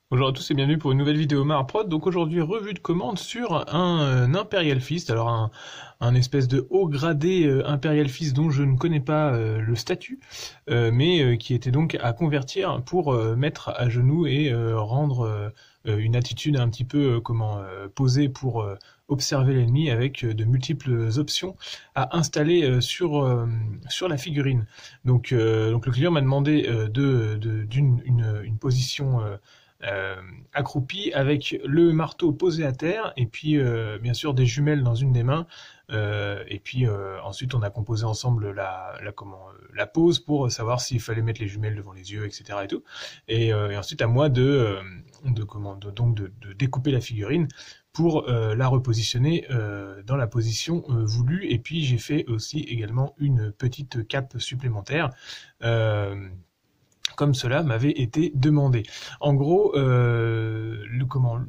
Bonjour à tous et bienvenue pour une nouvelle vidéo Marprod. Donc aujourd'hui, revue de commande sur un Imperial Fist. Alors un espèce de haut gradé Imperial Fist dont je ne connais pas le statut, mais qui était donc à convertir pour mettre à genoux et rendre une attitude un petit peu posée pour observer l'ennemi avec de multiples options à installer sur la figurine. Donc le client m'a demandé une position accroupi avec le marteau posé à terre et puis bien sûr des jumelles dans une des mains et puis ensuite on a composé ensemble la pose pour savoir s'il fallait mettre les jumelles devant les yeux, etc. et tout, et ensuite à moi de découper la figurine pour la repositionner dans la position voulue. Et puis j'ai fait aussi également une petite cape supplémentaire comme cela m'avait été demandé. En gros,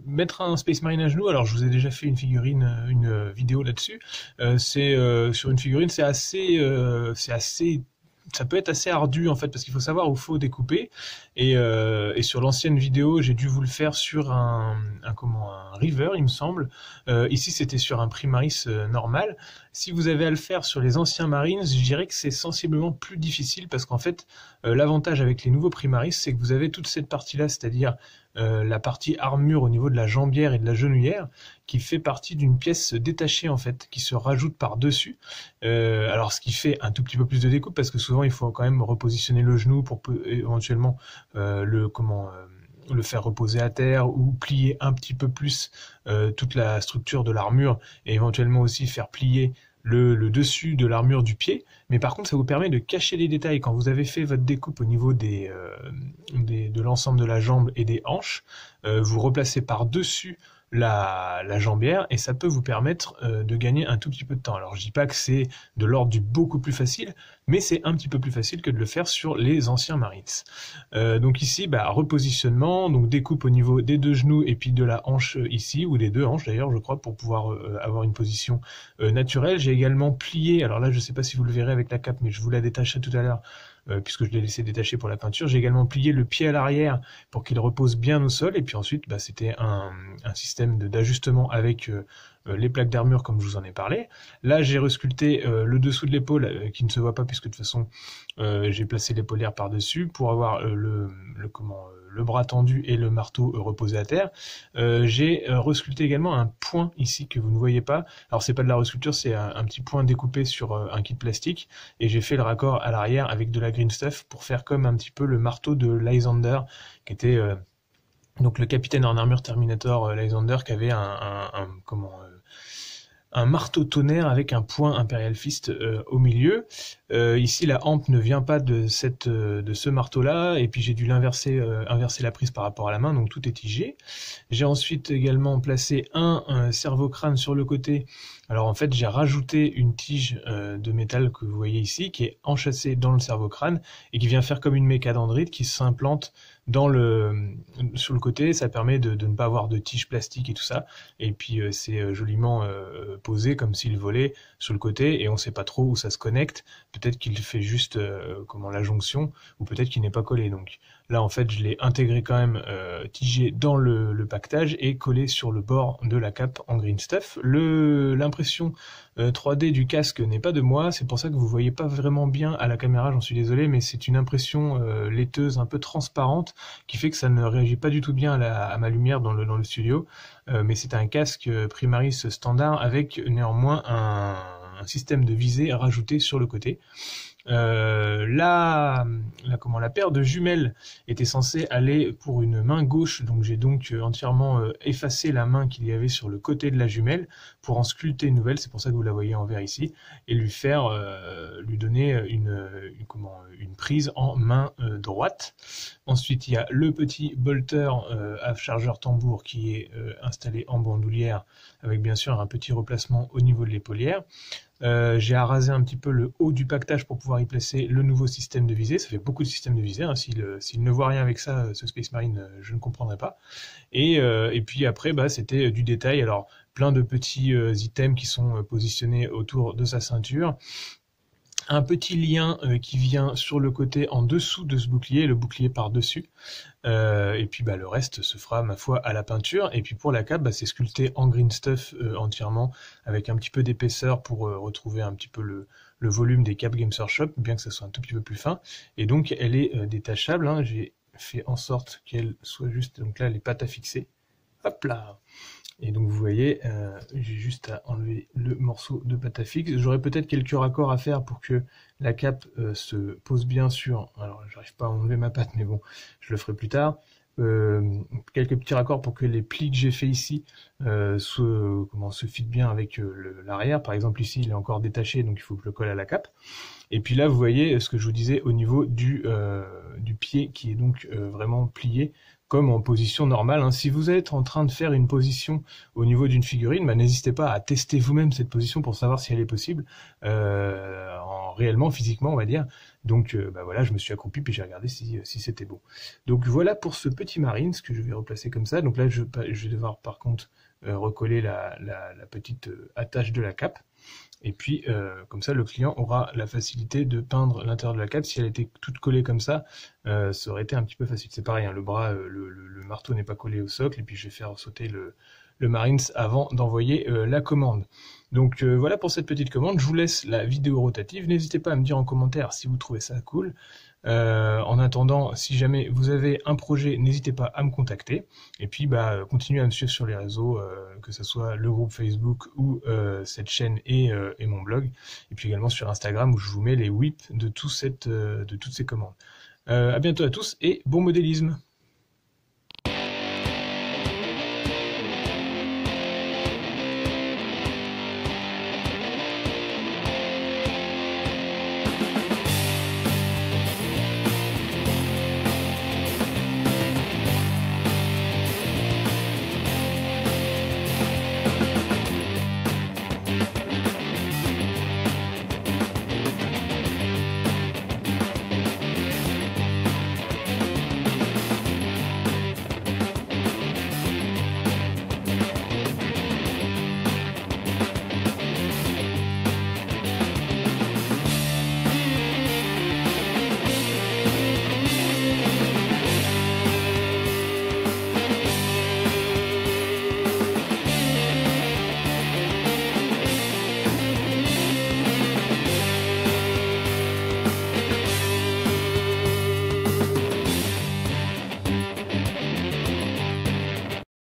mettre un Space Marine à genoux. Alors, je vous ai déjà fait une vidéo là-dessus. C'est sur une figurine, c'est assez ça peut être assez ardu en fait parce qu'il faut savoir où il faut découper et sur l'ancienne vidéo j'ai dû vous le faire sur un River il me semble. Ici c'était sur un Primaris normal. Si vous avez à le faire sur les anciens Marines, je dirais que c'est sensiblement plus difficile parce qu'en fait l'avantage avec les nouveaux Primaris c'est que vous avez toute cette partie là, c'est-à-dire la partie armure au niveau de la jambière et de la genouillère qui fait partie d'une pièce détachée en fait, qui se rajoute par-dessus. Alors ce qui fait un tout petit peu plus de découpe parce que souvent il faut quand même repositionner le genou pour éventuellement le faire reposer à terre ou plier un petit peu plus toute la structure de l'armure et éventuellement aussi faire plier le dessus de l'armure du pied, mais par contre ça vous permet de cacher les détails quand vous avez fait votre découpe au niveau de l'ensemble de la jambe et des hanches. Vous replacez par-dessus la jambière et ça peut vous permettre de gagner un tout petit peu de temps. Alors je dis pas que c'est de l'ordre du beaucoup plus facile, mais c'est un petit peu plus facile que de le faire sur les anciens Marines. Donc ici, repositionnement, donc découpe au niveau des deux genoux et puis de la hanche ici, ou des deux hanches d'ailleurs, je crois, pour pouvoir avoir une position naturelle. J'ai également plié, alors là je ne sais pas si vous le verrez avec la cape, mais je vous la détacherai tout à l'heure, puisque je l'ai laissé détacher pour la peinture. J'ai également plié le pied à l'arrière pour qu'il repose bien au sol, et puis ensuite c'était un système d'ajustement avec les plaques d'armure comme je vous en ai parlé. Là j'ai resculpté le dessous de l'épaule qui ne se voit pas puisque de toute façon j'ai placé l'épaulière par-dessus pour avoir le bras tendu et le marteau reposé à terre. J'ai resculpté également un point ici que vous ne voyez pas. Alors c'est pas de la resculpture, c'est un petit point découpé sur un kit plastique et j'ai fait le raccord à l'arrière avec de la green stuff pour faire comme un petit peu le marteau de Lysander qui était donc le capitaine en armure Terminator Lysander qui avait un marteau tonnerre avec un point Imperial Fist au milieu. Ici, la hampe ne vient pas de ce marteau-là, et puis j'ai dû inverser la prise par rapport à la main, donc tout est tigé. J'ai ensuite également placé un cerveau-crâne sur le côté. Alors en fait, j'ai rajouté une tige de métal que vous voyez ici, qui est enchâssée dans le cerveau-crâne, et qui vient faire comme une mécadendrite qui s'implante sur le côté. Ça permet de ne pas avoir de tige plastique et tout ça. Et puis c'est joliment posé comme s'il volait sur le côté et on sait pas trop où ça se connecte. Peut-être qu'il fait juste la jonction ou peut-être qu'il n'est pas collé. Donc là en fait je l'ai intégré quand même tigé dans le pactage et collé sur le bord de la cape en green stuff. L'impression 3D du casque n'est pas de moi, c'est pour ça que vous voyez pas vraiment bien à la caméra, j'en suis désolé, mais c'est une impression laiteuse, un peu transparente, qui fait que ça ne réagit pas du tout bien à ma lumière dans le studio, mais c'est un casque Primaris standard avec néanmoins un système de visée rajouté sur le côté. La paire de jumelles était censée aller pour une main gauche, donc j'ai entièrement effacé la main qu'il y avait sur le côté de la jumelle pour en sculpter une nouvelle, c'est pour ça que vous la voyez en vert ici, et lui donner une prise en main droite. Ensuite il y a le petit bolter à chargeur tambour qui est installé en bandoulière avec bien sûr un petit replacement au niveau de l'épaulière. J'ai arasé un petit peu le haut du pactage pour pouvoir y placer le nouveau système de visée. Ça fait beaucoup de systèmes de visée, hein. S'il ne voit rien avec ça, ce Space Marine, je ne comprendrai pas. Et puis après, c'était du détail. Alors, plein de petits items qui sont positionnés autour de sa ceinture. un petit lien qui vient sur le côté en dessous de ce bouclier, le bouclier par-dessus. Et puis bah, le reste se fera, ma foi, à la peinture. Et puis pour la cape, bah, c'est sculpté en green stuff entièrement, avec un petit peu d'épaisseur pour retrouver un petit peu le volume des capes Games Workshop, bien que ça soit un tout petit peu plus fin. Et donc elle est détachable, hein. J'ai fait en sorte qu'elle soit juste, donc là elle est pâte à fixer. Hop là! Et donc vous voyez, j'ai juste à enlever le morceau de pâte à fixe. J'aurais peut-être quelques raccords à faire pour que la cape se pose bien sur... Alors j'arrive pas à enlever ma pâte, mais bon, je le ferai plus tard. Quelques petits raccords pour que les plis que j'ai fait ici se fitent bien avec l'arrière. Par exemple ici il est encore détaché, donc il faut que je le colle à la cape. Et puis là vous voyez ce que je vous disais au niveau du pied qui est donc vraiment plié comme en position normale, hein. Si vous êtes en train de faire une position au niveau d'une figurine, bah, n'hésitez pas à tester vous-même cette position pour savoir si elle est possible, réellement, physiquement, on va dire. Donc bah voilà, je me suis accroupi puis j'ai regardé si c'était bon. Donc voilà pour ce petit Marines que je vais replacer comme ça. Donc là, je vais devoir par contre recoller la petite attache de la cape. Et puis, comme ça, le client aura la facilité de peindre l'intérieur de la cape. Si elle était toute collée comme ça aurait été un petit peu facile. C'est pareil, hein, le bras, le marteau n'est pas collé au socle. Et puis, je vais faire sauter le Marines avant d'envoyer la commande. Donc voilà pour cette petite commande. Je vous laisse la vidéo rotative. N'hésitez pas à me dire en commentaire si vous trouvez ça cool. En attendant, si jamais vous avez un projet, n'hésitez pas à me contacter. Et puis, bah, continuez à me suivre sur les réseaux, que ce soit le groupe Facebook ou cette chaîne et mon blog. Et puis également sur Instagram où je vous mets les whips de toutes ces commandes. À bientôt à tous et bon modélisme!